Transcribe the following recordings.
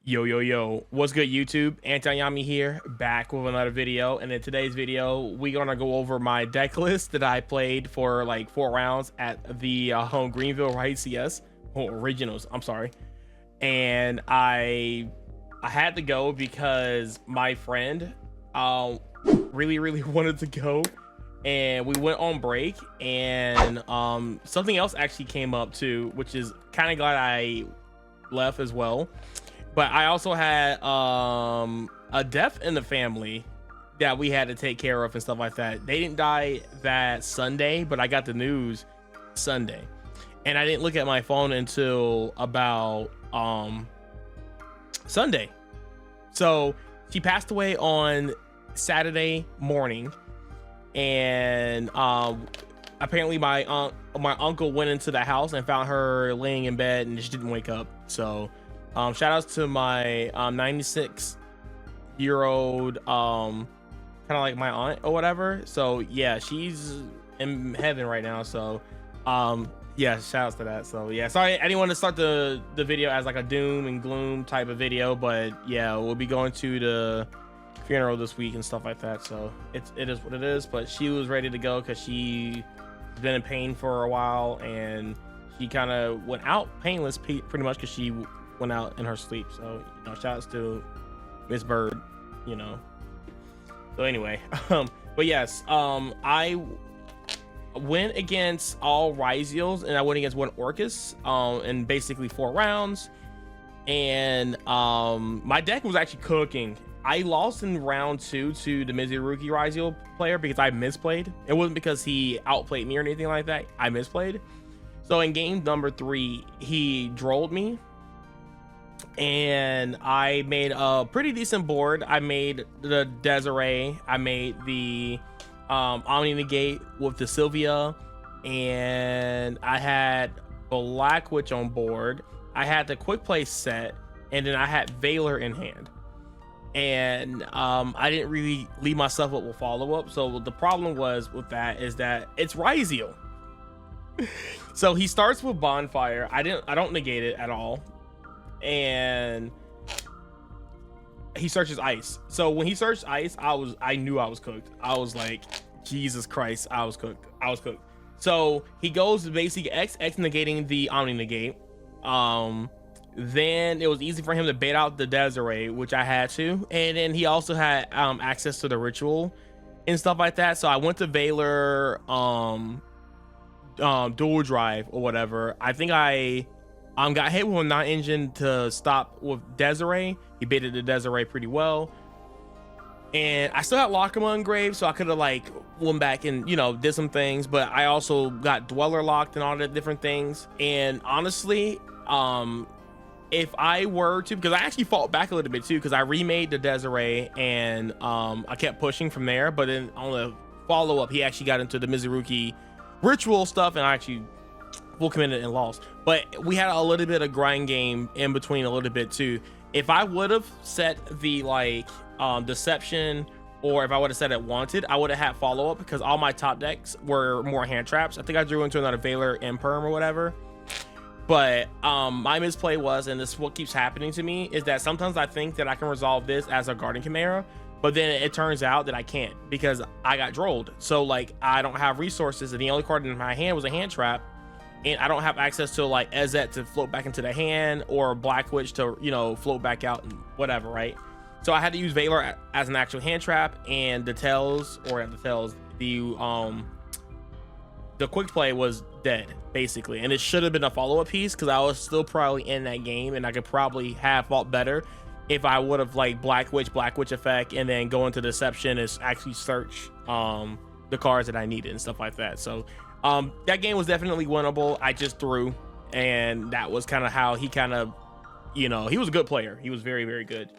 Yo, yo, yo, what's good, YouTube? Anti-Yami here, back with another video. And in today's video, we're gonna go over my deck list that I played for like 4 rounds at the home Greenville right CS originals. I'm sorry. And I had to go because my friend really wanted to go, and we went on break, and something else actually came up too, which is kind of glad I left as well. But I also had a death in the family that we had to take care of and stuff like that. They didn't die that Sunday, but I got the news Sunday, and I didn't look at my phone until about Sunday. So she passed away on Saturday morning, and apparently my uncle went into the house and found her laying in bed, and she didn't wake up. So shout outs to my 96-year-old kind of like my aunt or whatever. So yeah, she's in heaven right now. So yeah, shout outs to that. So yeah, sorry I didn't want to start the video as like a doom and gloom type of video, but yeah, we'll be going to the funeral this week and stuff like that. So it is what it is. But she was ready to go because she's been in pain for a while, and she kind of went out painless pretty much because she went out in her sleep. So you know, shout outs to Miss Bird, you know. So anyway, but yes, I went against all Ryziels and I went against one Orcus in basically 4 rounds, and my deck was actually cooking. I lost in round 2 to the Mizuruki Ryziel player because I misplayed. It wasn't because he outplayed me or anything like that. I misplayed. So in game number 3, he drolled me, and I made a pretty decent board. I made the Desiree, I made the Omni Negate with the Sylvia, and I had Black Witch on board. I had the quick play set, and then I had Veiler in hand. And I didn't really leave myself up with follow-up. So the problem was with that is that it's Ryziel. So he starts with Bonfire. I don't negate it at all. And he searches Ice. So when he searched Ice, I knew I was cooked. I was like, Jesus Christ, I was cooked. So he goes to basically X negating the Omni Negate. Then it was easy for him to bait out the Desiree, which I had to, and then he also had access to the ritual and stuff like that. So I went to Veiler dual drive or whatever. I think I got hit with a non-engine to stop with Desiree. He baited the Desiree pretty well, and I still had Lockama engraved, so I could have like went back and, you know, did some things. But I also got Dweller locked and all the different things. And honestly, if I were to, because I actually fought back a little bit too, because I remade the Desiree, and I kept pushing from there. But then on the follow-up, he actually got into the Mizuruki ritual stuff, and I actually full committed and lost. But we had a little bit of grind game in between a little bit too. If I would have set the like deception, or if I would have set it wanted, I would have had follow-up, because all my top decks were more hand traps. I think I drew into another Veiler Imperm or whatever. But my misplay was, and this is what keeps happening to me, is that sometimes I think that I can resolve this as a Guardian Chimera, but then it turns out that I can't, because I got drolled. So like, I don't have resources, and the only card in my hand was a hand trap, and I don't have access to like Ezet to float back into the hand, or Black Witch to, you know, float back out and whatever, right? So I had to use Veiler as an actual hand trap, and the quick play was dead basically, and it should have been a follow-up piece, because I was still probably in that game, and I could probably have fought better if I would have like Black Witch effect, and then go into Deception and actually search the cards that I needed and stuff like that. So that game was definitely winnable. I just threw, and that was kind of how he kind of, you know, he was a good player. He was very good.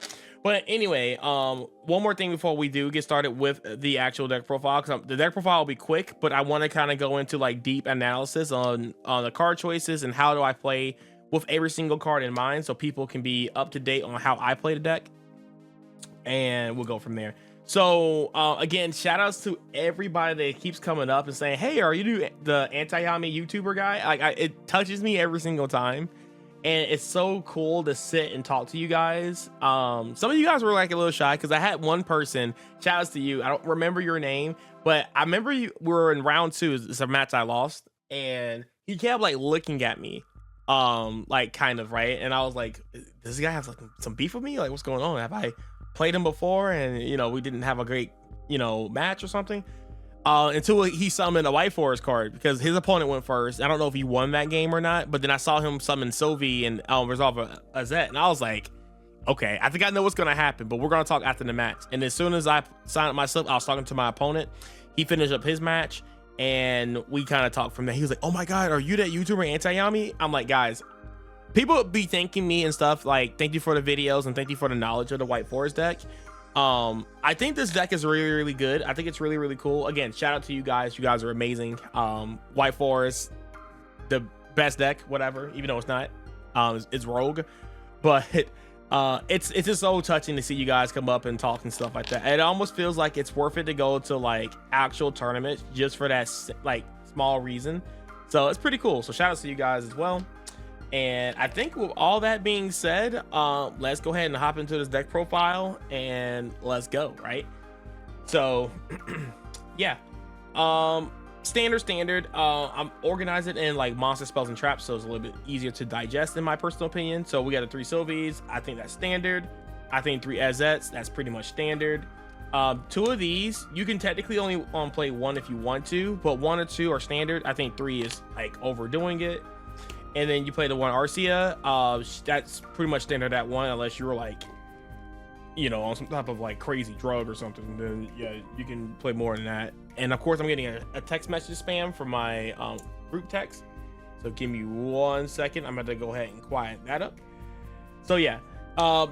But anyway, one more thing before we do get started with the actual deck profile, because the deck profile will be quick, but I want to kind of go into like deep analysis on the card choices and how do I play with every single card in mind, so people can be up to date on how I play the deck, and we'll go from there. So again, shout outs to everybody that keeps coming up and saying, hey, are you the anti-Yami YouTuber guy? Like it touches me every single time. and it's so cool to sit and talk to you guys. Some of you guys were like a little shy because I had one person, shout outs to you, I don't remember your name, but I remember you were in round 2. It's a match I lost, and he kept like looking at me, like kind of, right? And I was like, does this guy have like some beef with me? Like, what's going on? Have I played him before and we didn't have a great match or something? Until he summoned a White Forest card, because his opponent went first. I don't know if he won that game or not, but then I saw him summon Sylvie and resolve a Zet, and I was like, okay, I think I know what's gonna happen, but we're gonna talk after the match. And as soon as I signed up myself, I was talking to my opponent. He finished up his match, and we kind of talked from there. He was like, oh my god, are you that YouTuber Anti-Yami? I'm like, guys, people be thanking me and stuff like, thank you for the videos and thank you for the knowledge of the White Forest deck. I think this deck is really, really good. I think it's really, really cool. Again, shout out to you guys. You guys are amazing. White Forest, the best deck, whatever, even though it's not. It's Rogue, but it's just so touching to see you guys come up and talk and stuff like that. It almost feels like it's worth it to go to like actual tournaments just for that like small reason. So it's pretty cool. So shout out to you guys as well. And I think with all that being said, let's go ahead and hop into this deck profile and let's go, right? So yeah, standard. I'm organizing in like monster spells and traps, so it's a little bit easier to digest in my personal opinion. So we got the 3 Sylvies, I think that's standard. I think 3 Azets, that's pretty much standard. 2 of these you can technically only play 1 if you want to, but 1 or 2 are standard. I think 3 is like overdoing it. And then you play the 1 Arcia. That's pretty much standard at 1, unless you're like, on some type of like crazy drug or something. Then yeah, you can play more than that. And of course, I'm getting a text message spam from my group text. So give me 1 second. I'm going to go ahead and quiet that up. So yeah,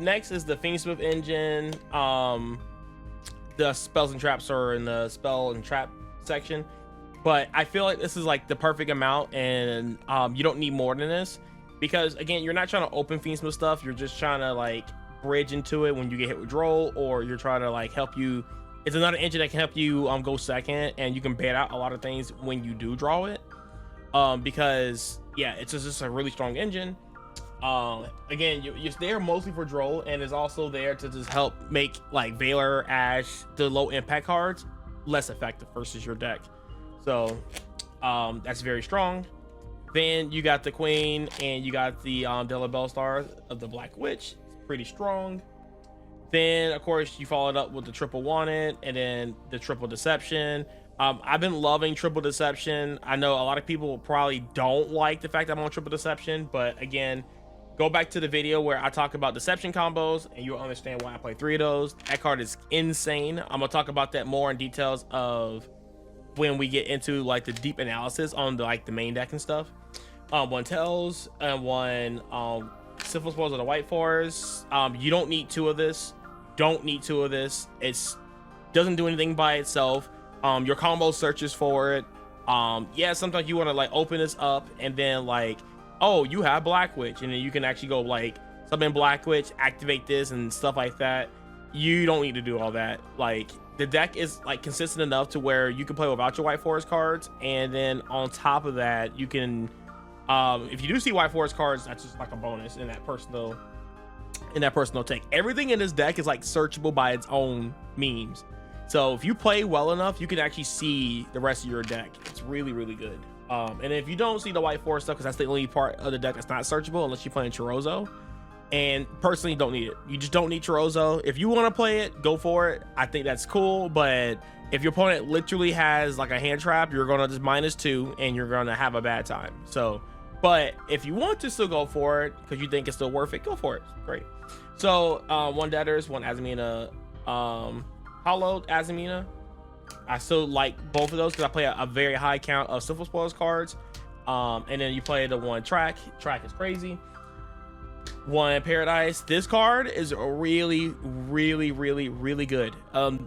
next is the Fiend Smith engine. The spells and traps are in the spell and trap section. But I feel like this is like the perfect amount, and you don't need more than this, because again, you're not trying to open Fiendsmith stuff. You're just trying to like bridge into it when you get hit with droll, or you're trying to like help you. It's another engine that can help you go second, and you can bait out a lot of things when you do draw it. Because yeah, it's just a really strong engine. Again, you're there mostly for droll, and is also there to just help make like Valor, Ash, the low impact cards less effective versus your deck. So that's very strong. Then you got the Queen, and you got the Della Bellstar of the Black Witch. It's pretty strong. Then of course you followed up with the Triple Wanted, and then the Triple Deception. I've been loving Triple Deception. I know a lot of people probably don't like the fact that I'm on Triple Deception, but again, go back to the video where I talk about deception combos and you'll understand why I play 3 of those. That card is insane. I'm gonna talk about that more in details of when we get into like the deep analysis on the main deck and stuff. 1 Tails and 1 Syphilis Balls of the White Forest. You don't need 2 of this. Don't need 2 of this. It's doesn't do anything by itself. Your combo searches for it. Yeah, sometimes you want to like open this up and then like, oh, you have Black Witch, and then you can actually go like summon Black Witch, activate this and stuff like that. You don't need to do all that. Like, the deck is like consistent enough to where you can play without your White Forest cards, and then on top of that, you can if you do see White Forest cards, that's just like a bonus in that personal take. Everything in this deck is like searchable by its own memes. So if you play well enough, you can actually see the rest of your deck. It's really, really good. And if you don't see the White Forest stuff, because that's the only part of the deck that's not searchable unless you play in Chorozo, and personally don't need it. You just don't need Chorozo. If you want to play it, go for it. I think that's cool, but if your opponent literally has like a hand trap, you're gonna just -2 and you're gonna have a bad time. So, but if you want to still go for it because you think it's still worth it, go for it. Great. So 1 Debtors, 1 Azamina, hollowed Azamina. I still like both of those because I play a very high count of Syphilis Spoils cards. And then you play the 1 Track. Track is crazy. 1 Paradise. This card is really, really, really, really good.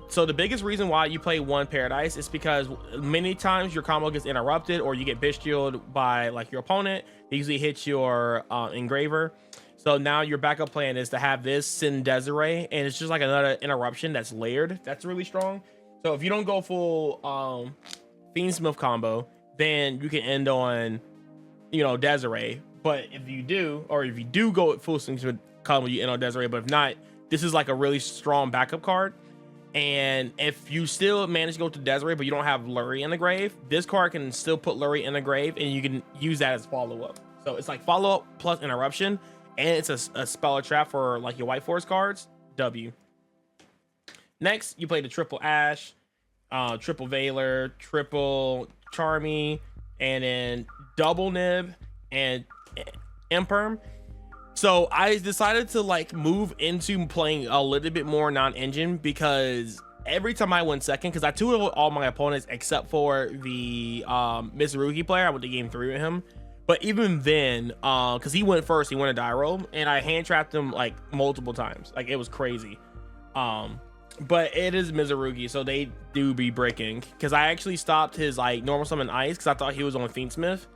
So the biggest reason why you play 1 Paradise is because many times your combo gets interrupted or you get bestialed by like your opponent. They usually hit your engraver. So now your backup plan is to have this Sin Desiree, and it's just like another interruption that's layered. That's really strong. So if you don't go full Fiend Smith combo, then you can end on, Desiree. but if you do go at full Fiend Smith, come you end on Desiree. But if not, this is like a really strong backup card. And if you still manage to go to Desiree, but you don't have Lurie in the grave, this card can still put Lurie in the grave, and you can use that as follow-up. So it's like follow-up plus interruption, and it's a spell or trap for like your White Forest cards. W. Next, you play the triple Ash, triple Veiler, triple Charmy, and then double Nib and Imperm. So I decided to like move into playing a little bit more non-engine, because every time I went second, because I two all my opponents except for the Mizurugi player, I went to game 3 with him. But even then, because he went first, he went a die roll, and I hand trapped him like multiple times. Like, it was crazy. But it is Mizurugi, so they do be breaking. Because I actually stopped his like normal summon ice because I thought he was on Fiend Smith.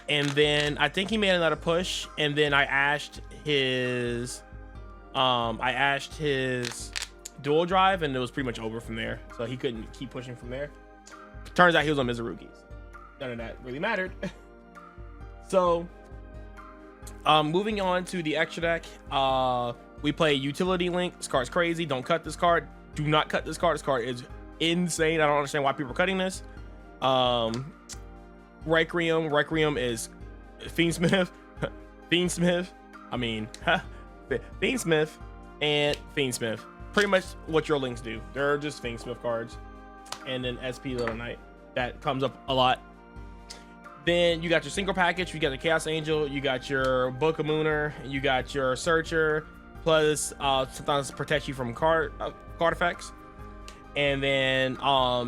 And then I think he made another push, and then I ashed his dual drive, and it was pretty much over from there. So he couldn't keep pushing from there. Turns out he was on Mizurugi's. None of that really mattered. So moving on to the extra deck, we play Utility Link. This card's crazy. Don't cut this card. Do not cut this card. This card is insane. I don't understand why people are cutting this. Requiem is Fiend Smith, Fiend Smith and Fiend Smith. Pretty much what your links do. They're just Fiend Smith cards. And then SP Little Knight. That comes up a lot. Then you got your single package. You got the Chaos Angel. You got your Book of Mooner. You got your Searcher. Plus sometimes protect you from card effects. And then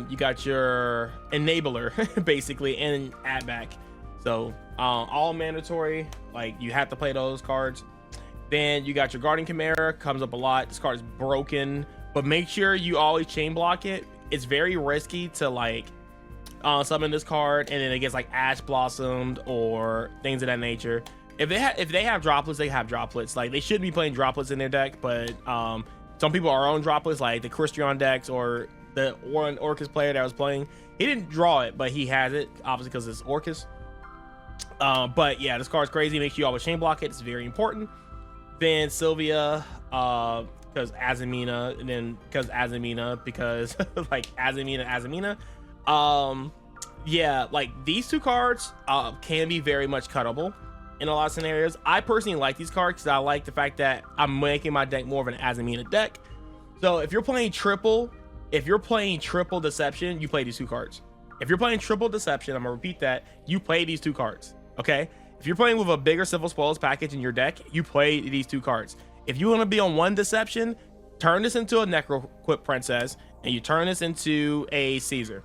you got your Enabler basically, and add back. So all mandatory, like you have to play those cards. Then you got your Guardian Chimera, comes up a lot. This card is broken, but make sure you always chain block it. It's very risky to like summon this card and then it gets like Ash Blossomed or things of that nature. If they have droplets, they have droplets. Like, they shouldn't be playing droplets in their deck, but some people are on droplets, like the Christian decks or the one Orcus player that was playing. He didn't draw it, but he has it, obviously, because it's Orcus. But yeah, this card's crazy. Make sure you always chain block it. It's very important. Then Sylvia, because Azamina, and then because Azamina, because like Azamina. Yeah, like these two cards can be very much cuttable in a lot of scenarios. I personally like these cards because I like the fact that I'm making my deck more of an Azamina deck. So if you're playing triple Deception, you play these two cards. If you're playing triple Deception, I'm gonna repeat that, you play these two cards. Okay, if you're playing with a bigger Civil Spoils package in your deck, you play these two cards. If you want to be on one Deception, turn this into a Necroquip Princess, and you turn this into a Caesar.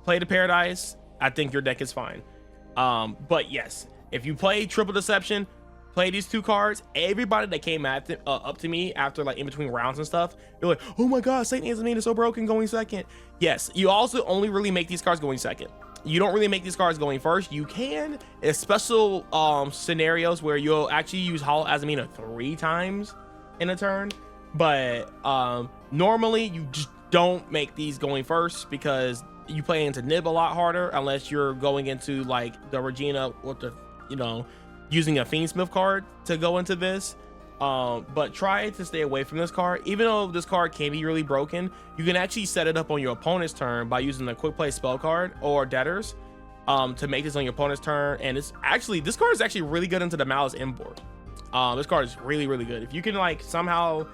Play the Paradise. I think your deck is fine. But yes, if you play triple Deception, play these two cards. Everybody that came up to me after like in between rounds and stuff, they're like, oh my god, Saint Azamina is so broken going second. Yes, you also only really make these cards going second. You don't really make these cards going first. You can in special scenarios where you'll actually use Hollow Azamina 3 times in a turn, but normally you just don't make these going first because you play into Nib a lot harder unless you're going into like the Regina with the, you know, using a Fiendsmith card to go into this. But try to stay away from this card. Even though this card can be really broken, you can actually set it up on your opponent's turn by using the quick play spell card or Debtors to make this on your opponent's turn. And it's actually, this card is actually really good into the Malice import. This card is really, really good. If you can like somehow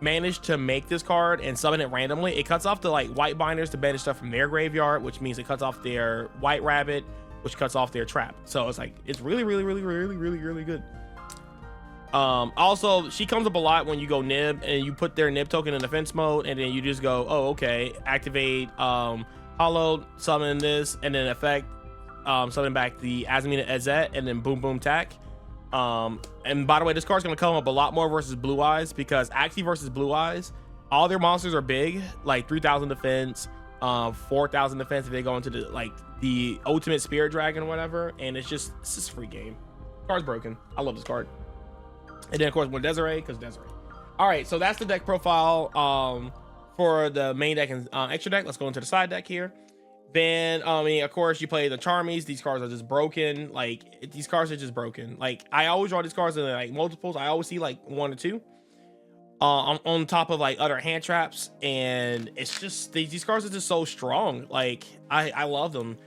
manage to make this card and summon it randomly, it cuts off the like white binders to banish stuff from their graveyard, which means it cuts off their white rabbit, which cuts off their trap. So it's like, it's really, really, really, really, really, really good. Also, she comes up a lot when you go Nib and you put their Nib token in defense mode, and then you just go, oh, okay, activate Hollow, summon this, and then effect summon back the Azamina Ezet, and then boom, boom, tack. And by the way, this card's gonna come up a lot more versus Blue Eyes, because actually versus Blue Eyes, all their monsters are big, like 3,000 defense, 4,000 defense if they go into the like the ultimate Spirit Dragon or whatever, and it's just free game. Card's broken. I love this card. And then of course with Desiree, because Desiree. All right, so that's the deck profile for the main deck and extra deck. Let's go into the side deck here. Then I mean, of course, you play the Charmies. These cards are just broken. Like, these cards are just broken. Like, I always draw these cards in like multiples. I always see like 1 or 2 on top of like other hand traps, and it's just these cards are just so strong. Like, I love them.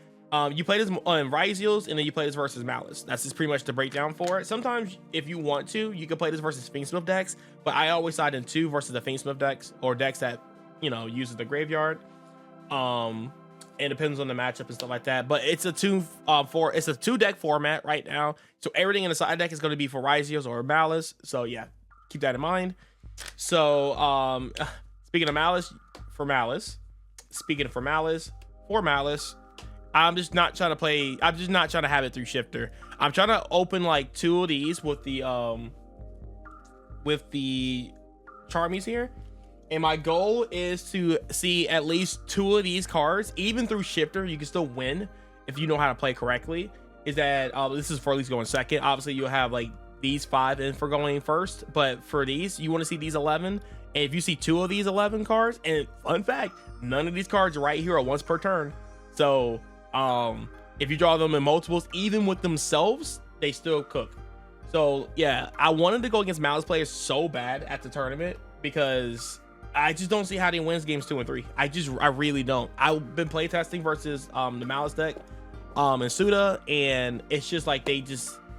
You play this on Ryziels, and then you play this versus Malice. That's just pretty much the breakdown for it. Sometimes, if you want to, you can play this versus Fiend Smith decks, but I always side in 2 versus the Fiend Smith decks, or decks that, you know, uses the graveyard. It depends on the matchup and stuff like that. But it's a 2 deck format right now, so everything in the side deck is going to be for Ryziels or Malice. So yeah, keep that in mind. So speaking of Malice, for Malice, I'm just not trying to have it through Shifter. I'm trying to open like 2 of these with the Charmies here. And my goal is to see at least 2 of these cards, even through Shifter. You can still win if you know how to play correctly. Is that this is for at least going second. Obviously, you'll have like these 5 in for going first, but for these, you want to see these 11. And if you see 2 of these 11 cards, and fun fact, none of these cards right here are once per turn. So if you draw them in multiples, even with themselves, they still cook. So yeah, I wanted to go against Malice players so bad at the tournament because I just don't see how they wins games 2 and 3. I really don't. I've been playtesting versus the Malice deck and Suda, and it's just like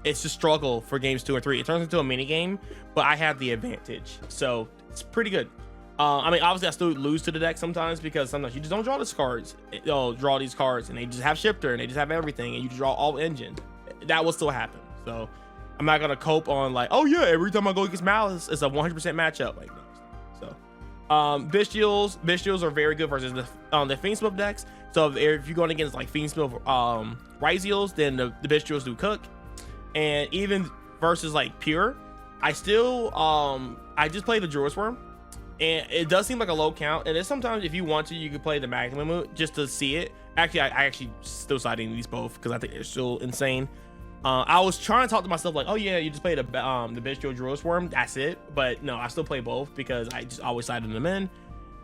it's just struggle for games 2 or 3. It turns into a mini game, but I have the advantage, so it's pretty good. I mean, obviously I still lose to the deck sometimes because sometimes you just don't draw these cards. Draw these cards, and they just have Shifter, and they just have everything, and you draw all engine. That will still happen. So I'm not gonna cope on like, oh yeah, every time I go against Malice, it's a 100% matchup. Like, no. So Bestials are very good versus the Fiendsmith decks. So if you're going against like Fiendsmith Ryziels, then the Bestials do cook. And even versus like Pure, I still I just play the Druid's Worm, and it does seem like a low count. And then sometimes if you want to, you can play the Magnum just to see it. Actually, I actually still siding these both because I think they're still insane. I was trying to talk to myself like, oh yeah, you just play the Bestial Druid's Worm, that's it. But no, I still play both because I just always sided them in.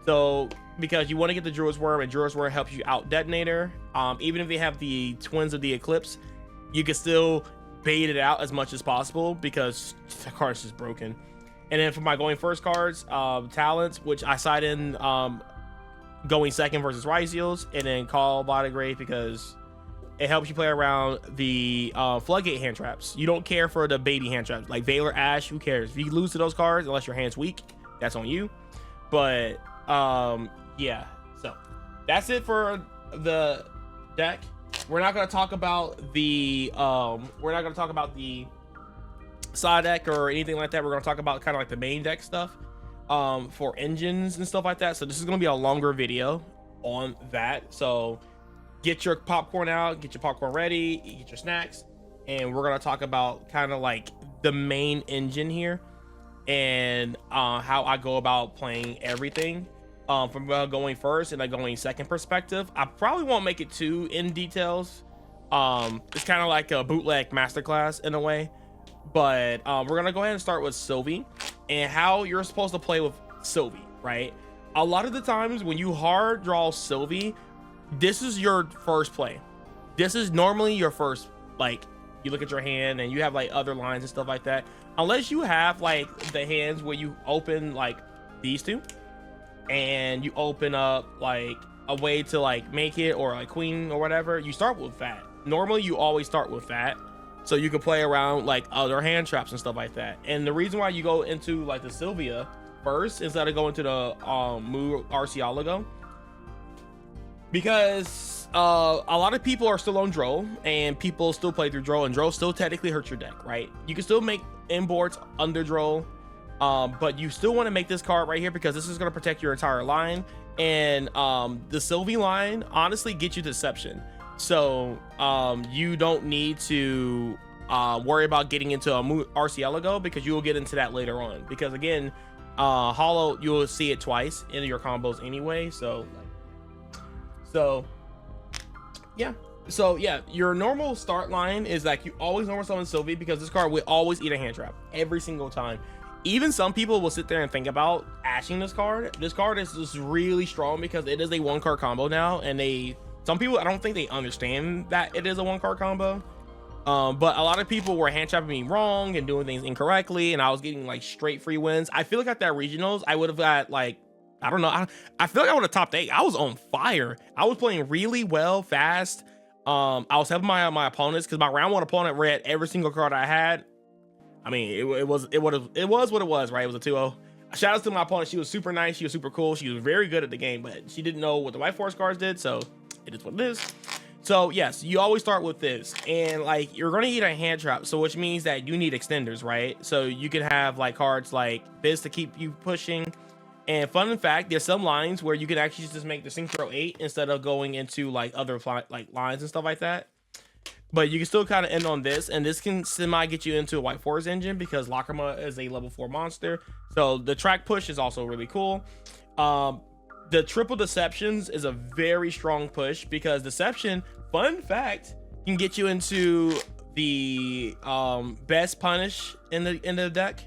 So because you want to get the Druid's Worm, and Druid's Worm helps you out Detonator. Even if they have the Twins of the Eclipse, you can still bait it out as much as possible because the card's just broken. And then for my going first cards, talents, which I side in going second versus Ryziels, and then Call by the Grave because it helps you play around the floodgate hand traps. You don't care for the baby hand traps like Valor, Ash. Who cares if you lose to those cards? Unless your hand's weak, that's on you. But yeah, so that's it for the deck. We're not going to talk about the side deck or anything like that. We're going to talk about kind of like the main deck stuff for engines and stuff like that. So this is going to be a longer video on that. So get your popcorn out, get your popcorn ready, get your snacks, and we're going to talk about kind of like the main engine here and how I go about playing everything. From going first and like going second perspective. I probably won't make it too in details. It's kind of like a bootleg masterclass in a way, but we're gonna go ahead and start with Sylvie and how you're supposed to play with Sylvie, right? A lot of the times when you hard draw Sylvie, this is your first play. This is normally your first, like, you look at your hand and you have like other lines and stuff like that. Unless you have like the hands where you open like these two, and you open up like a way to like make it, or like queen or whatever, you start with that. Normally you always start with that, so you can play around like other hand traps and stuff like that. And the reason why you go into like the Sylvia first instead of going to the Mu Arceologo, because a lot of people are still on Droll, and people still play through Droll, and Droll still technically hurts your deck, right? You can still make imports under Droll, but you still want to make this card right here because this is going to protect your entire line. And the Sylvie line honestly gets you Deception, so you don't need to worry about getting into a Arceologo, because you will get into that later on, because again, Hollow, you'll see it twice in your combos anyway. So yeah, your normal start line is like you always normal summon Sylvie, because this card will always eat a hand trap every single time. Even some people will sit there and think about ashing this card. This card is just really strong because it is a 1-card combo now, and some people, I don't think they understand that it is a 1 card combo. But a lot of people were hand trapping me wrong and doing things incorrectly, and I was getting like straight free wins. I feel like at that regionals, I would have got like, I don't know. I feel like I would have topped 8. I was on fire. I was playing really well, fast. I was helping my opponents because my round 1 opponent read every single card I had. I mean, it was what it was, right? It was a 2-0. Shout out to my opponent. She was super nice. She was super cool. She was very good at the game, but she didn't know what the White Force cards did, so it is what it is. So yes, you always start with this, and like you're gonna eat a hand trap, so which means that you need extenders, right? So you can have like cards like this to keep you pushing. And fun fact, there's some lines where you can actually just make the synchro 8 instead of going into like other like lines and stuff like that. But you can still kind of end on this, and this can semi get you into a White Forest engine because Lacrima is a level 4 monster. So the track push is also really cool. The triple deceptions is a very strong push because deception, fun fact, can get you into the best punish in the deck,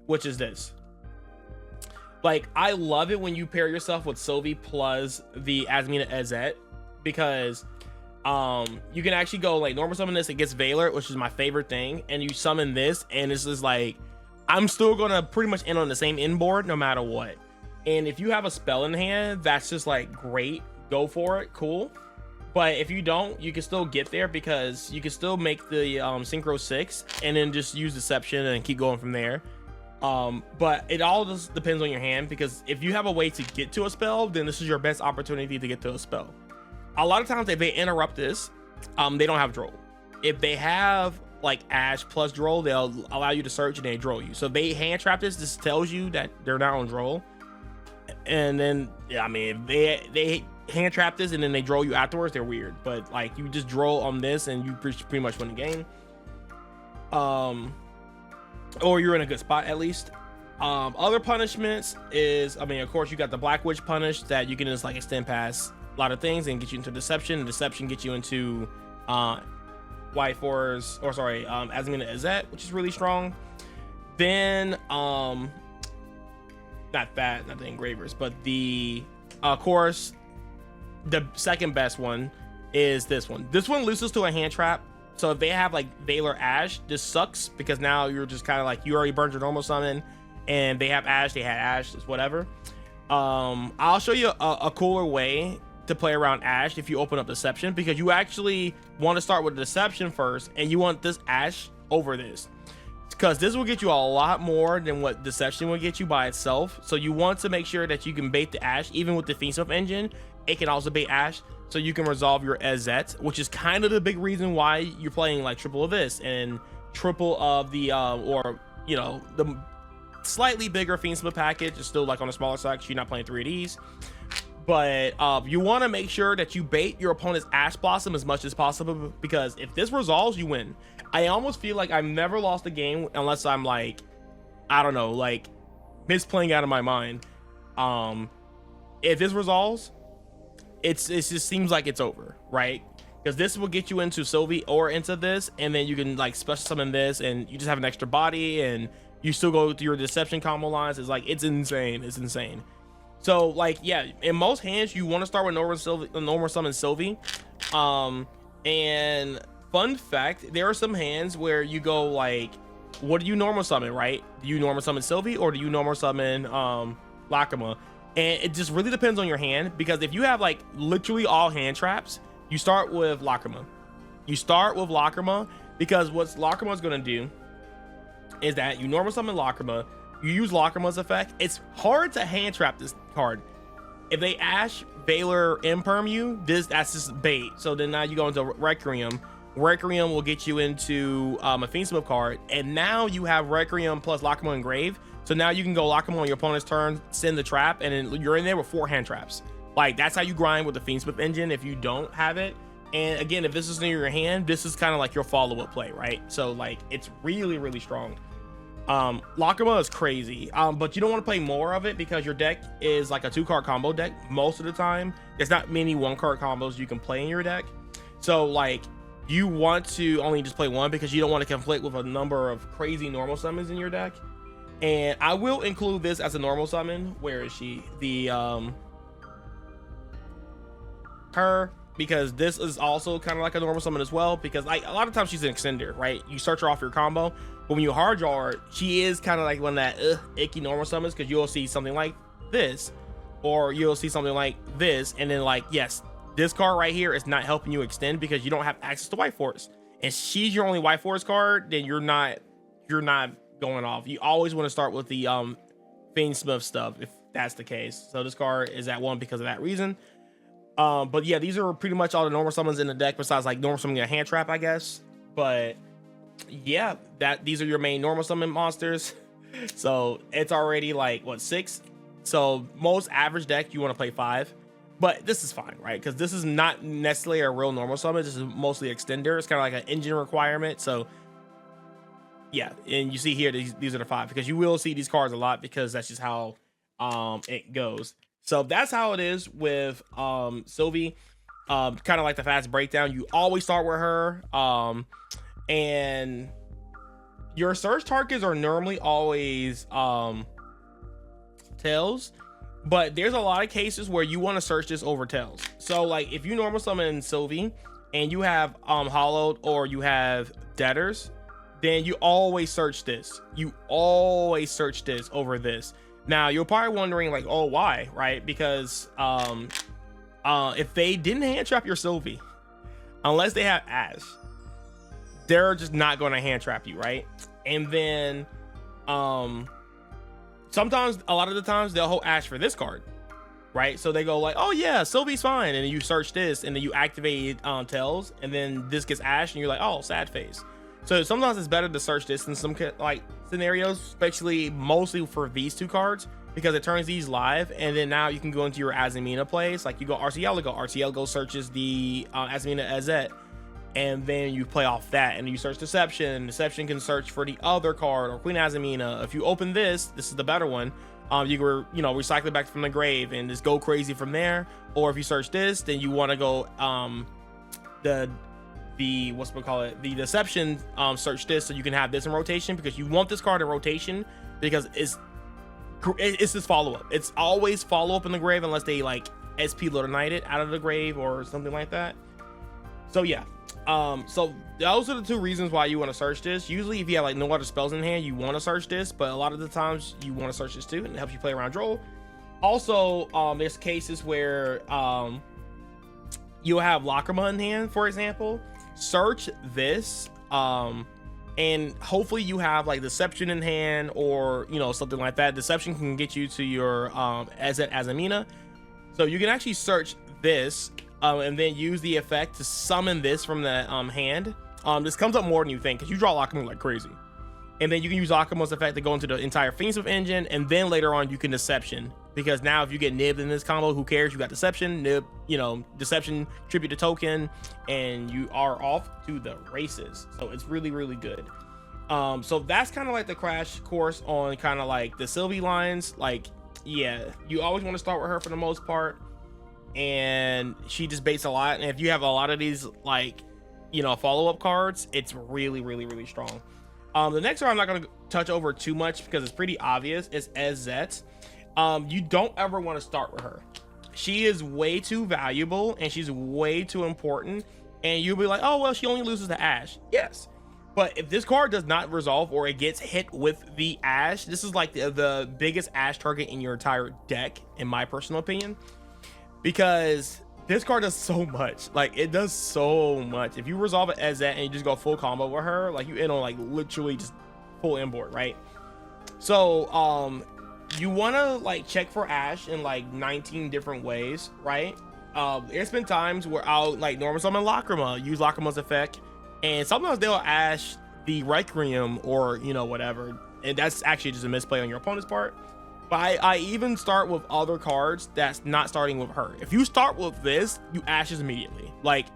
which is this. Like, I love it when you pair yourself with Sylvie plus the Azamina Ezet, because you can actually go like normal summon this, it gets Valor, which is my favorite thing, and you summon this, and it's just like, I'm still gonna pretty much end on the same inboard no matter what. And if you have a spell in hand, that's just like great, go for it, cool. But if you don't, you can still get there because you can still make the synchro 6 and then just use deception and keep going from there. But it all just depends on your hand, because if you have a way to get to a spell, then this is your best opportunity to get to a spell. A lot of times if they interrupt this, they don't have droll. If they have like Ash plus droll, they'll allow you to search and they droll you. So if they hand trap this tells you that they're not on droll. And then, yeah, I mean, if they hand trap this and then they droll you afterwards, they're weird. But like, you just droll on this and you pretty much win the game. Or you're in a good spot at least. Other punishments is, I mean, of course you got the Black Witch punish that you can just like extend past a lot of things and get you into deception, and deception gets you into White Force, or sorry, Azamina Ezet, which is really strong. Then not the engravers, but the of course the second best one is this one. This one loses to a hand trap. So if they have like Valor Ash, this sucks because now you're just kind of like, you already burned your normal summon, and they have Ash, they had Ash, it's whatever. I'll show you a cooler way to play around Ash if you open up deception, because you actually want to start with deception first, and you want this Ash over this, because this will get you a lot more than what deception will get you by itself. So you want to make sure that you can bait the Ash. Even with the Fiend Smith engine, it can also bait Ash, so you can resolve your Ezet, which is kind of the big reason why you're playing like triple of this and triple of the or you know, the slightly bigger Fiend Smith package is still like on a smaller side because you're not playing 3 of these. But you want to make sure that you bait your opponent's Ash Blossom as much as possible, because if this resolves, you win. I almost feel like I've never lost a game unless I'm like, I don't know, like misplaying out of my mind. If this resolves, it just seems like it's over, right? Because this will get you into Sylvie or into this, and then you can like special summon this, and you just have an extra body, and you still go through your deception combo lines. It's like, it's insane. It's insane. So like, yeah, in most hands you want to start with normal summon Sylvie. And fun fact, there are some hands where you go like, what do you normal summon, right? Do you normal summon Sylvie or do you normal summon Lacrima? And it just really depends on your hand, because if you have like literally all hand traps, you start with Lacrima. You start with Lacrima because what Lacrima is going to do is that you normal summon Lacrima, you use Lacrima's effect. It's hard to hand trap this card. If they Ash, Valor, Imperm you, that's just bait. So then now you go into Requiem. Requiem will get you into a Fiendsmith card, and now you have Requiem plus Lacrima Engrave. So now you can go Lacrima on your opponent's turn, send the trap, and then you're in there with 4 hand traps. Like, that's how you grind with the Fiendsmith engine if you don't have it. And again, if this is near your hand, this is kind of like your follow-up play, right? So like, it's really, really strong. Lacrima is crazy, but you don't want to play more of it because your deck is like a 2-card combo deck most of the time. There's not many 1-card combos you can play in your deck, so like, you want to only just play one because you don't want to conflict with a number of crazy normal summons in your deck. And I will include this as a normal summon. Where is she? The her because this is also kind of like a normal summon as well, because like a lot of times she's an extender, right? You search her off your combo, but when you hard draw her, she is kind of like one of that icky normal summons, because you'll see something like this, or you'll see something like this, and then like, yes, this card right here is not helping you extend because you don't have access to White Force, and she's your only White Force card, then you're not going off. You always want to start with the Fiend Smith stuff if that's the case. So this card is at 1 because of that reason. But yeah, these are pretty much all the normal summons in the deck, besides like normal summoning a hand trap, I guess. But yeah, these are your main normal summon monsters. So it's already like what, 6? So most average deck you want to play 5, but this is fine, right? Because this is not necessarily a real normal summon. This is mostly extender. It's kind of like an engine requirement. So yeah, and you see here these are the 5, because you will see these cards a lot, because that's just how it goes. So that's how it is with Sylvie. Kind of like the fast breakdown, you always start with her, and your search targets are normally always tails, but there's a lot of cases where you want to search this over tails. So like if you normal summon Sylvie and you have hollowed or you have debtors, then you always search this. You always search this over this. Now you're probably wondering like, oh, why? Right? Because if they didn't hand trap your Sylvie, unless they have Ash, they're just not going to hand trap you, right? And then sometimes, a lot of the times, they'll hold Ash for this card, right? So they go like, oh yeah, Sylvie's fine, and then you search this, and then you activate tails, and then this gets Ash, and you're like, oh, sad face. So sometimes it's better to search this in some like scenarios, especially mostly for these 2 cards, because it turns these live, and then now you can go into your Azamina plays. Like you go RCL go searches the Azamina Azet, and then you play off that, and you search Deception. Deception can search for the other card or Queen Azamina. If you open this is the better one. You can recycle it back from the grave and just go crazy from there. Or if you search this, then you want to go the the Deception, search this, so you can have this in rotation, because you want this card in rotation, because it's this follow-up. It's always follow-up in the grave, unless they like SP Little Knight it out of the grave or something like that. So yeah, so those are the 2 reasons why you want to search this. Usually if you have like no other spells in hand, you want to search this, but a lot of the times you want to search this too, and it helps you play around Droll. Also, there's cases where you'll have Lacrima in hand, for example. Search this, and hopefully you have like Deception in hand, or something like that. Deception can get you to your Azamina, so you can actually search this, and then use the effect to summon this from the hand. This comes up more than you think, because you draw Lacrima like crazy, and then you can use Lacrima's effect to go into the entire Fiendsmith engine, and then later on you can Deception, because now if you get nibbed in this combo, who cares? You got Deception, nib, Deception, tribute to token, and you are off to the races. So it's really, really good. So that's kind of like the crash course on kind of like the Sylvie lines. Like, yeah, you always want to start with her for the most part, and she just baits a lot. And if you have a lot of these like follow-up cards, it's really, really, really strong. The next one I'm not going to touch over too much, because it's pretty obvious. It's Azet. You don't ever want to start with her. She is way too valuable, and she's way too important, and you'll be like, oh well, she only loses to Ash. Yes, but if this card does not resolve, or it gets hit with the Ash, this is like the biggest Ash target in your entire deck, in my personal opinion, because this card does so much. Like, it does so much. If you resolve it as that and you just go full combo with her, like you end on like literally just full inboard, right? So you want to like check for Ash in like 19 different ways, right? There's been times where I'll like normal summon Lacrima, use Lacrima's effect, and sometimes they'll Ash the Requiem or whatever, and that's actually just a misplay on your opponent's part. But I even start with other cards that's not starting with her. If you start with this, you Ashes immediately. Like,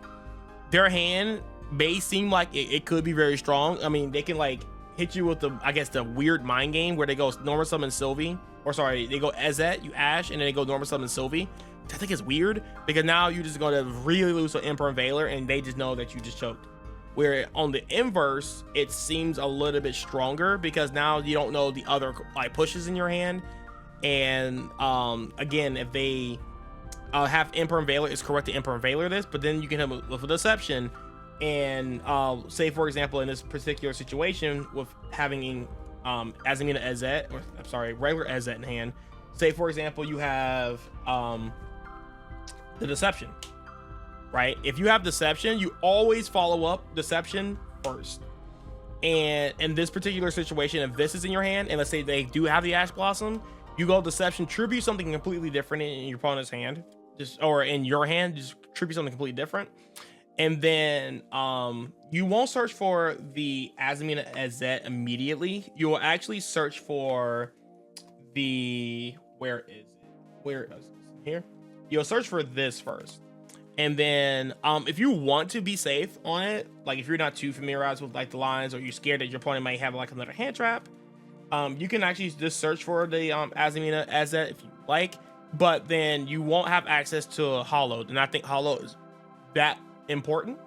their hand may seem like it could be very strong. I mean, they can like hit you with the weird mind game where they go normal summon Sylvie, or sorry, they go Azet, you Ash, and then they go normal summon Sylvie. I think it's weird, because now you're just going to really lose to Emperor and Veiler, and they just know that you just choked. Where on the inverse, it seems a little bit stronger, because now you don't know the other like pushes in your hand. And again, if they have Imperm Veiler, it's correct to Imperm Veiler this, but then you can have with a Deception, and say for example in this particular situation with having Azamina Ezet, or I'm sorry, regular Ezet in hand, say for example you have the Deception, right? If you have Deception, you always follow up Deception first. And in this particular situation, if this is in your hand, and let's say they do have the Ash Blossom, you go Deception, tribute something completely different in your opponent's hand, or in your hand, just tribute something completely different. And then you won't search for the Azamina Ezet immediately. You will actually search for the, where is it? Here? You'll search for this first. And then if you want to be safe on it, like if you're not too familiarized with like the lines, or you're scared that your opponent might have like another hand trap, you can actually just search for the Azamina Ezet if you like, but then you won't have access to Hollow. And I think Hollow is that important.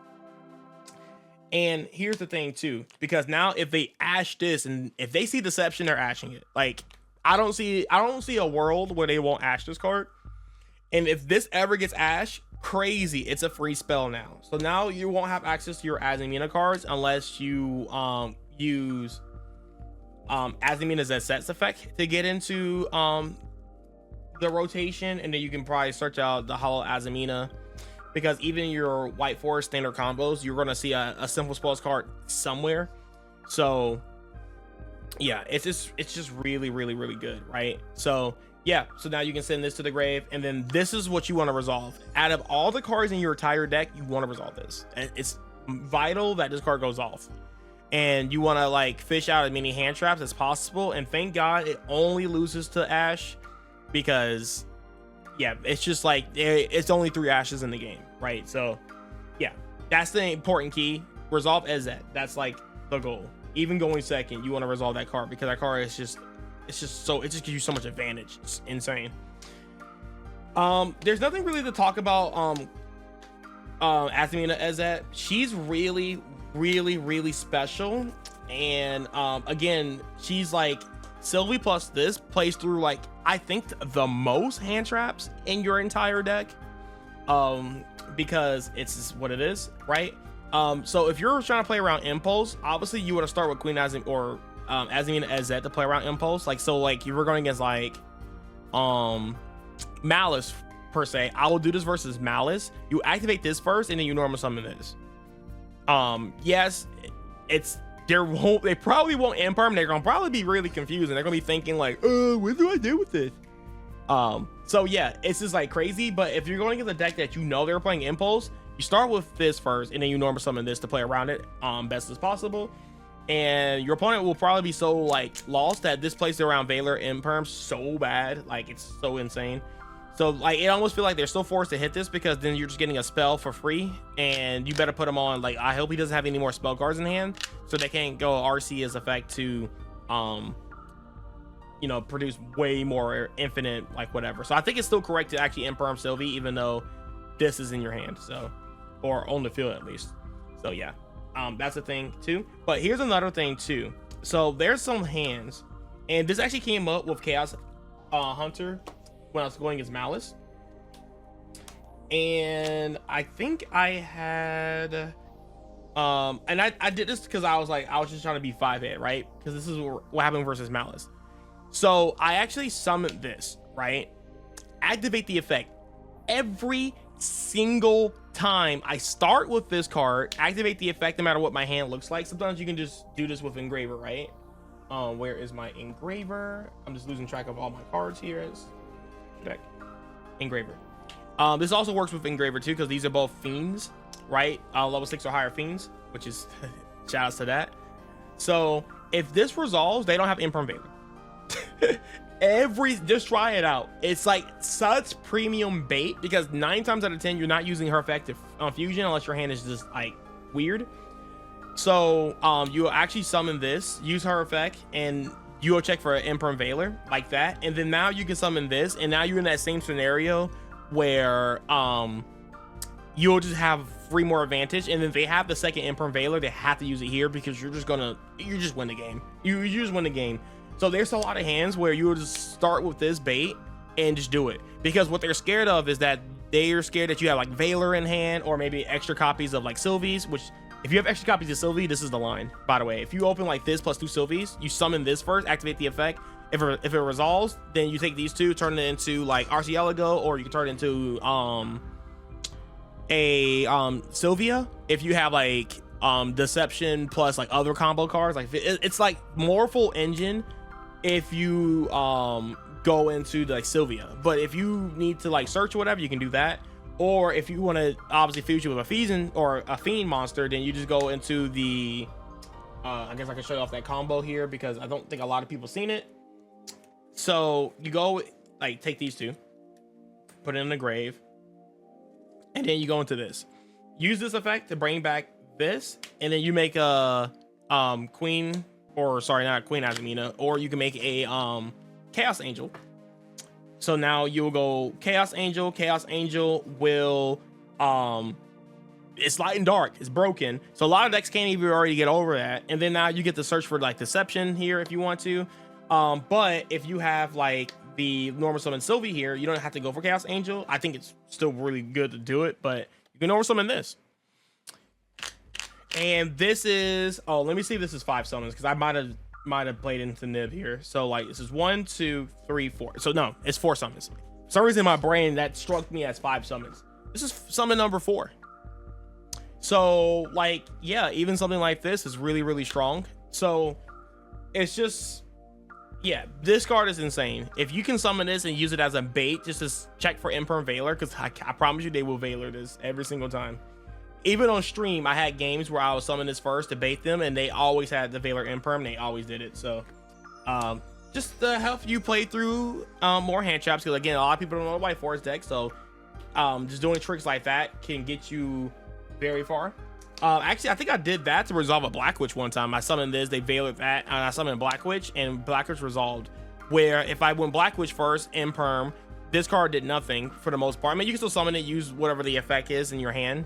And here's the thing too, because now if they ash this, and if they see Deception, they're ashing it. Like I don't see a world where they won't ash this card. And if this ever gets ashed, crazy, it's a free spell now. So now you won't have access to your Azamina cards unless you use Azamina's Assets effect to get into the rotation, and then you can probably search out the Hollow Azamina, because even your White Forest standard combos, you're gonna see a simple spells card somewhere. So yeah, it's just really good, right? So yeah, so now you can send this to the grave, and then this is what you want to resolve. Out of all the cards in your entire deck, you want to resolve this, and it's vital that this card goes off. And you want to like fish out as many hand traps as possible, and thank God it only loses to Ash, because yeah, it's just like it's only 3 Ashes in the game, right? So yeah, that's the important key. Resolve Ezet, that's like the goal. Even going second, you want to resolve that card, because that card is just, it just gives you so much advantage. It's insane. There's nothing really to talk about Azamina Ezet. She's really special, and again, she's like Sylvie plus this plays through like I think the most hand traps in your entire deck, because it's what it is, right? So if you're trying to play around Impulse, obviously you want to start with Queen Azam or Azamina Ezet to play around Impulse. Like, so like you were going against like Malice per se, I will do this versus Malice. You activate this first, and then you normal summon this. Yes, they probably won't Imperm. They're gonna probably be really confused, and they're gonna be thinking like, what do I do with this? So yeah, it's just like crazy. But if you're going against a deck that you know they're playing Impulse, you start with this first, and then you normal summon this to play around it best as possible. And your opponent will probably be so like lost that this plays around Veiler Imperm so bad, like it's so insane. So like it almost feel like they're still forced to hit this, because then you're just getting a spell for free, and you better put them on. Like I hope he doesn't have any more spell cards in hand, so they can't go RC as effect to you know, produce way more infinite like whatever. So I think it's still correct to actually Imperm Sylvie, even though this is in your hand, so, or on the field at least. So yeah, that's a thing too. But here's another thing too. So there's some hands, and this actually came up with Chaos Hunter when I was going against Malice, and I think I had and I did this because I was just trying to be 5-hit, right? Because this is what happened versus Malice. So I actually summoned this, right? Activate the effect every single time I start with this card. Activate the effect no matter what my hand looks like. Sometimes you can just do this with Engraver, right? Where is my Engraver? I'm just losing track of all my cards here. Deck Engraver. This also works with Engraver too, because these are both Fiends, right? Level 6 or higher Fiends, which is shout outs to that. So if this resolves, they don't have Imperm Veiler. Just try it out. It's like such premium bait, because 9 times out of 10 you're not using her effective fusion unless your hand is just like weird. So you actually summon this, use her effect, and you will check for an Imperm Veiler like that, and then now you can summon this, and now you're in that same scenario where you'll just have 3 more advantage. And then they have the second Imperm Veiler, they have to use it here, because you just win the game. You just win the game. So there's a lot of hands where you will just start with this bait, and just do it, because what they're scared of is that they're scared that you have like Valor in hand, or maybe extra copies of like Sylvie's, which if you have extra copies of Sylvie, this is the line, by the way. If you open like this plus 2 Sylvie's, you summon this first, activate the effect. If it resolves, then you take these 2, turn it into like Arcielago, or you can turn it into Sylvia. If you have like Deception plus like other combo cards, like it's like more full engine if you go into like Sylvia. But if you need to like search or whatever, you can do that. Or if you want to obviously fuse you with a Fiend or a Fiend monster, then you just go into the I guess I can show you off that combo here, because I don't think a lot of people seen it. So you go like take these 2, put it in the grave, and then you go into this. Use this effect to bring back this, and then you make a queen, or sorry, not queen Azamina, or you can make a Chaos Angel. So now you will go Chaos Angel. Chaos Angel will it's light and dark, it's broken, so a lot of decks can't even already get over that. And then now you get to search for like Deception here if you want to. But if you have like the normal summon Sylvie here, you don't have to go for Chaos Angel. I think it's still really good to do it, but you can normal summon this. And this is, oh, let me see if this is 5 summons, because I might have played into Nib here. So like this is 1, 2, 3, 4. So no, it's 4 summons. For some reason in my brain that struck me as 5 summons. This is summon number 4. So like, yeah, even something like this is really, really strong. So it's just, yeah, this card is insane. If you can summon this and use it as a bait, just to check for Imperm Valor, because I promise you they will Valor this every single time. Even on stream, I had games where I would summon this first to bait them, and they always had the Valor Imperm. They always did it. So just to help you play through more hand traps, because again, a lot of people don't know White Forest deck, so just doing tricks like that can get you very far. Actually, I think I did that to resolve a Black Witch one time. I summoned this, they Veilered that, and I summoned Black Witch, and Black Witch resolved. Where if I went Black Witch first, Imperm, this card did nothing for the most part. I mean, you can still summon it, use whatever the effect is in your hand,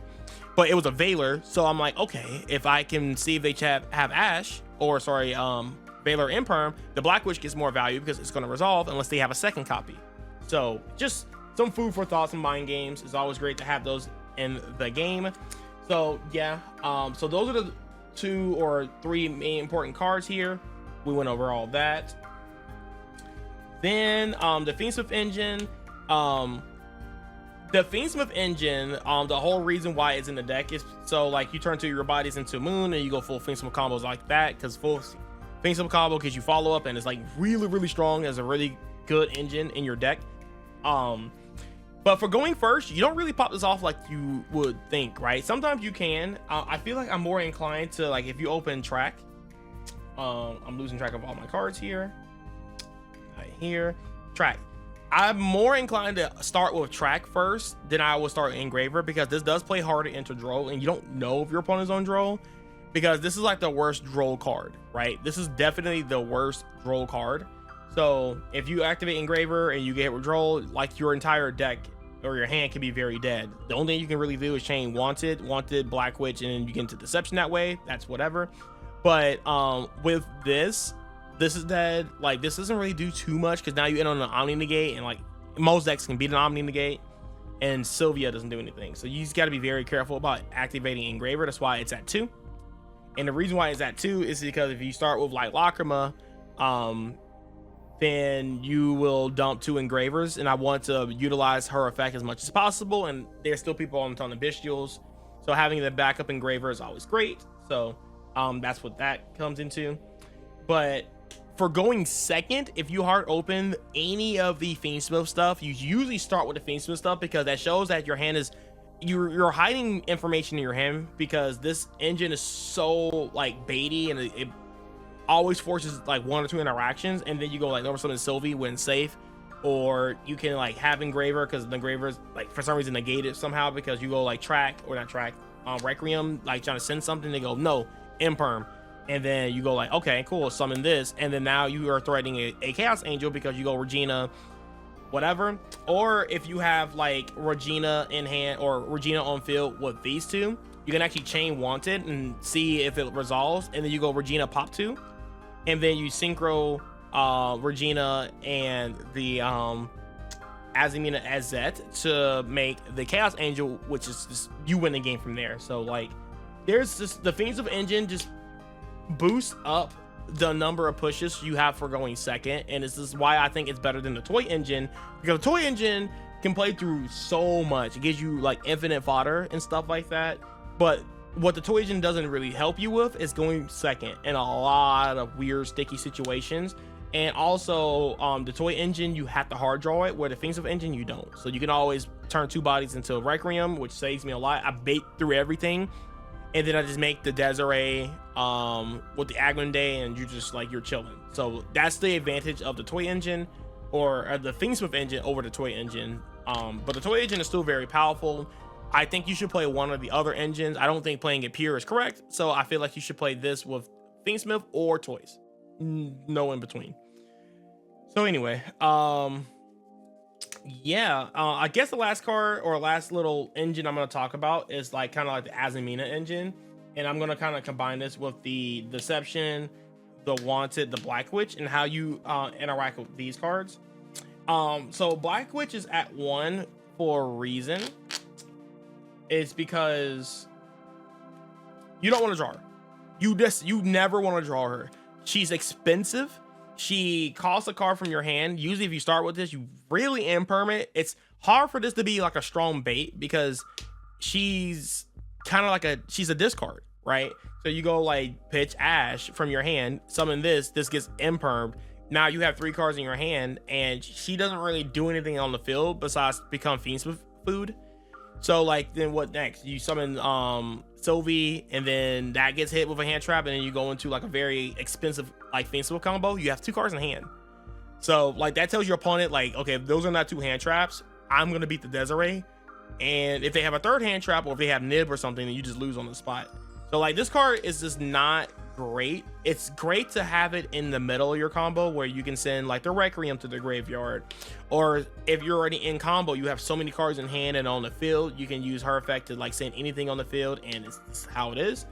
but it was a Valor. So I'm like, okay, if I can see if they have Ash, or sorry, Valor Imperm, the Black Witch gets more value because it's going to resolve unless they have a second copy. So just some food for thoughts and mind games. It's always great to have those in the game. So yeah, so those are the 2 or 3 main important cards here. We went over all that. Then the Fiendsmith engine, the whole reason why it's in the deck is so like you turn 2 your bodies into Moon and you go full Fiendsmith combos like that, because full Fiendsmith combo gives you follow up and it's like really, really strong as a really good engine in your deck. But for going first, you don't really pop this off like you would think, right? Sometimes you can. I feel like I'm more inclined to, like, if you open track, I'm losing track of all my cards here. Right here, track. I'm more inclined to start with track first than I will start Engraver, because this does play harder into draw, and you don't know if your opponent's on draw, because this is like the worst draw card, right? This is definitely the worst draw card. So if you activate Engraver and you get withdrawal, like your entire deck or your hand can be very dead. The only thing you can really do is chain Wanted, Black Witch, and then you get into Deception that way. That's whatever. But with this is dead. Like, this doesn't really do too much, because now you end on an Omni Negate, and like most decks can beat an Omni Negate, and Sylvia doesn't do anything. So you just got to be very careful about activating Engraver. That's why it's at 2. And the reason why it's at 2 is because if you start with like Lacrima, then you will dump 2 Engravers, and I want to utilize her effect as much as possible, and there's still people on the Bestials, so having the backup Engraver is always great. So that's what that comes into. But for going second, if you hard open any of the Fiendsmith stuff, you usually start with the Fiendsmith stuff, because that shows that your hand is, you're hiding information in your hand, because this engine is so like baity, and it always forces like 1 or 2 interactions, and then you go like over something Sylvie when safe, or you can like have Engraver, because the Engraver's like for some reason negated somehow, because you go like track, or not track, Requiem, like trying to send something, they go no, Imperm, and then you go like, okay, cool, summon this, and then now you are threatening a Chaos Angel, because you go Regina whatever. Or if you have like Regina in hand or Regina on field with these 2, you can actually chain Wanted and see if it resolves, and then you go Regina pop 2, and then you synchro Regina and the Azamina Azet to make the Chaos Angel, which is just you win the game from there. So like there's just the Fiendsmith engine just boosts up the number of pushes you have for going second, and this is why I think it's better than the toy engine, because the toy engine can play through so much. It gives you like infinite fodder and stuff like that, but what the toy engine doesn't really help you with is going second in a lot of weird sticky situations. And also the toy engine, you have to hard draw it, where the Fiendsmith engine you don't. So you can always turn 2 bodies into a Requiem, which saves me a lot. I bait through everything, and then I just make the Desiree with the Agrande, and you just like, you're chilling. So that's the advantage of the toy engine, or the Fiendsmith engine over the toy engine. But the toy engine is still very powerful. I think you should play one of the other engines. I don't think playing it pure is correct, so I feel like you should play this with Fiendsmith or toys, no in between. So anyway, yeah, I guess the last card or last little engine I'm going to talk about is like kind of like the Azamina engine, and I'm going to kind of combine this with the Deception, the Wanted, the Black Witch, and how you interact with these cards. So Black Witch is at 1 for a reason. It's because you don't want to draw her. You never want to draw her. She's expensive. She costs a card from your hand. Usually if you start with this, you really impermanent. It's hard for this to be like a strong bait because she's kind of like she's a discard, right? So you go like pitch Ash from your hand, summon this gets impermed. Now you have 3 cards in your hand, and she doesn't really do anything on the field besides become Fiendsmith food. So like, then what next? You summon Sylvie, and then that gets hit with a hand trap, and then you go into like a very expensive like Fiendsmith combo. You have 2 cards in hand. So like that tells your opponent like, okay, if those are not 2 hand traps, I'm gonna beat the Desiree. And if they have a 3rd hand trap, or if they have Nib or something, then you just lose on the spot. So like this card is just not great. It's great to have it in the middle of your combo where you can send like the Requiem to the graveyard, or if you're already in combo, you have so many cards in hand and on the field, you can use her effect to like send anything on the field, and it's how it is.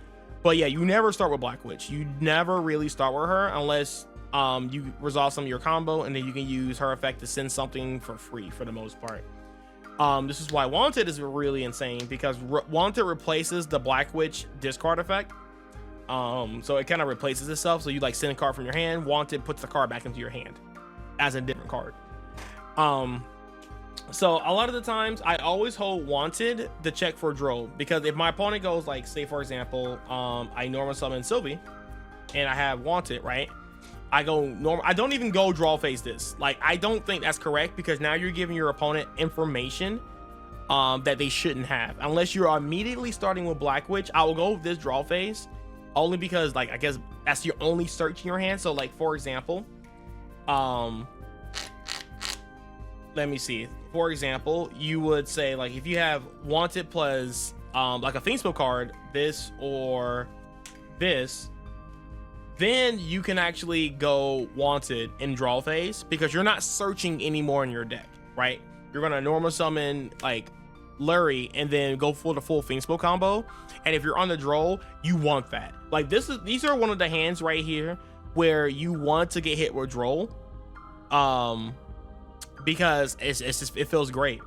But yeah, you never start with Black Witch. You never really start with her unless you resolve some of your combo, and then you can use her effect to send something for free for the most part. This is why Wanted is really insane, because Wanted replaces the Black Witch discard effect. So it kind of replaces itself. So you like send a card from your hand, Wanted puts the card back into your hand as a different card. So a lot of the times I always hold Wanted to check for draw, because if my opponent goes like, say for example, I normal summon Sylvie and I have Wanted, right? I go normal. I don't even go draw phase this. Like, I don't think that's correct, because now you're giving your opponent information that they shouldn't have. Unless you're immediately starting with Black Witch, I will go with this draw phase, only because like, I guess that's your only search in your hand. So like, for example, let me see. For example, you would say like, if you have Wanted plus like a Fiendsmith card, this or this, then you can actually go Wanted in draw phase, because you're not searching anymore in your deck, right? You're gonna normal summon like Lurie and then go for the full Fiendsmith combo. And if you're on the draw, you want that. Like these are one of the hands right here where you want to get hit with draw, because it's just, it feels great.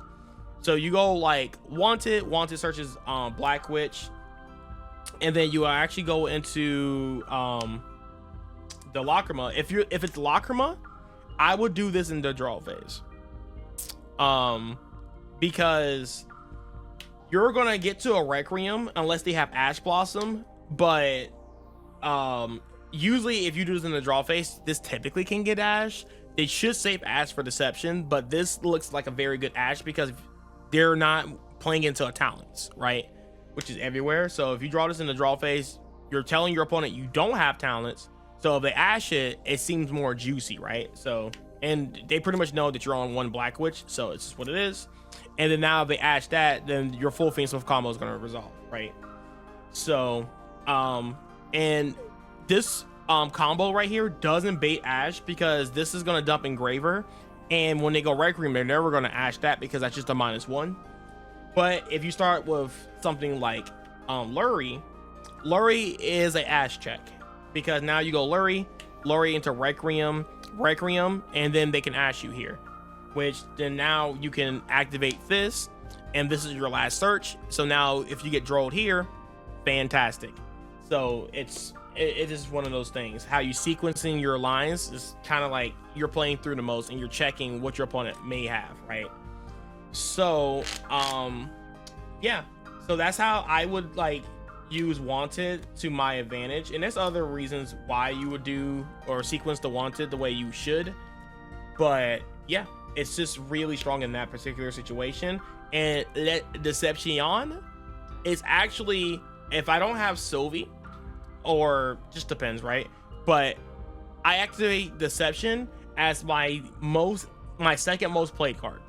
So you go like Wanted searches Black Witch, and then you actually go into the Lacrima. If it's Lacrima, I would do this in the draw phase, because you're gonna get to a Requiem unless they have Ash Blossom. But usually if you do this in the draw phase, this typically can get Ash. They should save Ash for Deception, but this looks like a very good Ash because they're not playing into a talents, right? Which is everywhere. So if you draw this in the draw phase, you're telling your opponent you don't have talents. So if they Ash it, it seems more juicy, right? So, and they pretty much know that you're on 1 Black Witch, so it's just what it is. And then now if they Ash that, then your full Fiendsmith combo is going to resolve, right? So, and this combo right here doesn't bait Ash, because this is going to dump Engraver, and when they go Requiem, they're never going to Ash that, because that's just a -1. But if you start with something like Lurie is a Ash check, because now you go Lurie into Requiem, and then they can Ash you here. which then now you can activate this, and this is your last search. So now if you get drolled here, fantastic. So it is one of those things. How you sequencing your lines is kind of like you're playing through the most and you're checking what your opponent may have, right? So yeah, so that's how I would like use wanted to my advantage. And there's other reasons why you would do or sequence the wanted the way you should, but yeah, it's just really strong in that particular situation. And Deception is actually, if I don't have Sylvie, or just depends, right? But I activate Deception as my second most played card.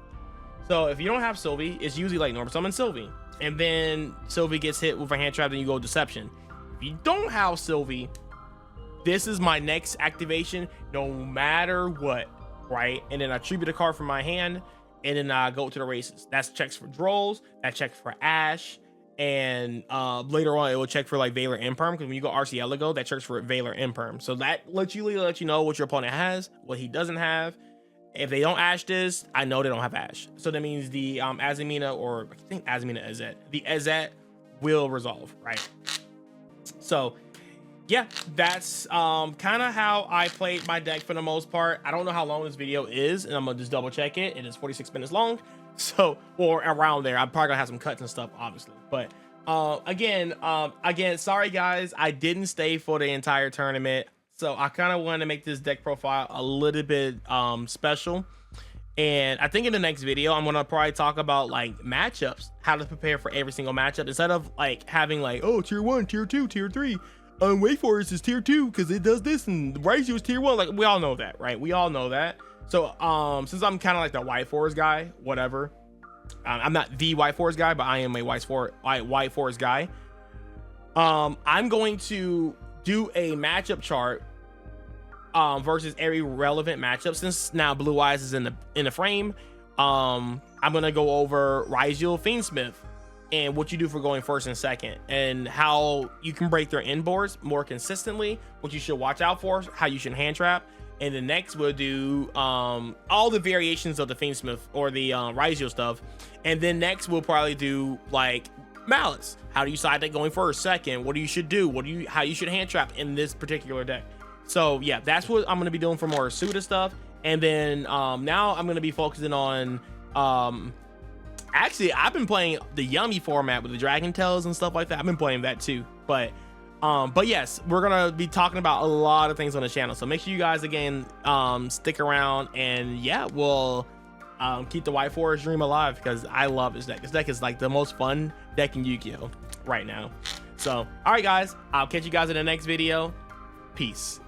So if you don't have Sylvie, it's usually like normal summon Sylvie, and then Sylvie gets hit with a hand trap, then you go Deception. If you don't have Sylvie, this is my next activation no matter what, right? And then I tribute a card from my hand, and then I go to the races. That checks for Drolls, that checks for Ash, and later on it will check for like Valor Imperm, because when you go RC Eligo, that checks for Valor Imperm. So that lets you know what your opponent has, what he doesn't have. If they don't Ash this, I know they don't have Ash. So that means the Azamina, or I think Azamina Ezet, the Ezet will resolve, right? So yeah, that's kind of how I played my deck for the most part. I don't know how long this video is, and I'm gonna just double check it. It is 46 minutes long, so, or around there. I'm probably gonna have some cuts and stuff, obviously. But again, sorry guys, I didn't stay for the entire tournament. So I kind of wanted to make this deck profile a little bit special. And I think in the next video, I'm gonna probably talk about like matchups, how to prepare for every single matchup, instead of like having like, oh, tier 1, tier 2, tier 3. Wait Forest is tier 2 because it does this, and Regs is tier 1. Like, we all know that, right? We all know that. So since I'm kind of like the White Forest guy, whatever. I'm not the White Forest guy, but I am a White Forest guy. I'm going to do a matchup chart versus every relevant matchup. Since now Blue Eyes is in the frame, I'm gonna go over Rigel, Fiend Smith, and what you do for going first and second, and how you can break their inboards more consistently, what you should watch out for, how you should hand trap. And the next we'll do all the variations of the Fiend Smith or the Rigel stuff. And then next we'll probably do like Malice. How do you side that going first, second? What you should do? How you should hand trap in this particular deck? So yeah, that's what I'm gonna be doing for more Suda stuff. And then now I'm gonna be focusing on actually I've been playing the Yummy format with the Dragon Tails and stuff like that. I've been playing that too. But yes, we're gonna be talking about a lot of things on the channel, so make sure you guys again stick around, and yeah, we'll keep the White Forest dream alive, because I love this deck. This deck is like the most fun deck in Yu-Gi-Oh right now. So all right guys, I'll catch you guys in the next video. Peace.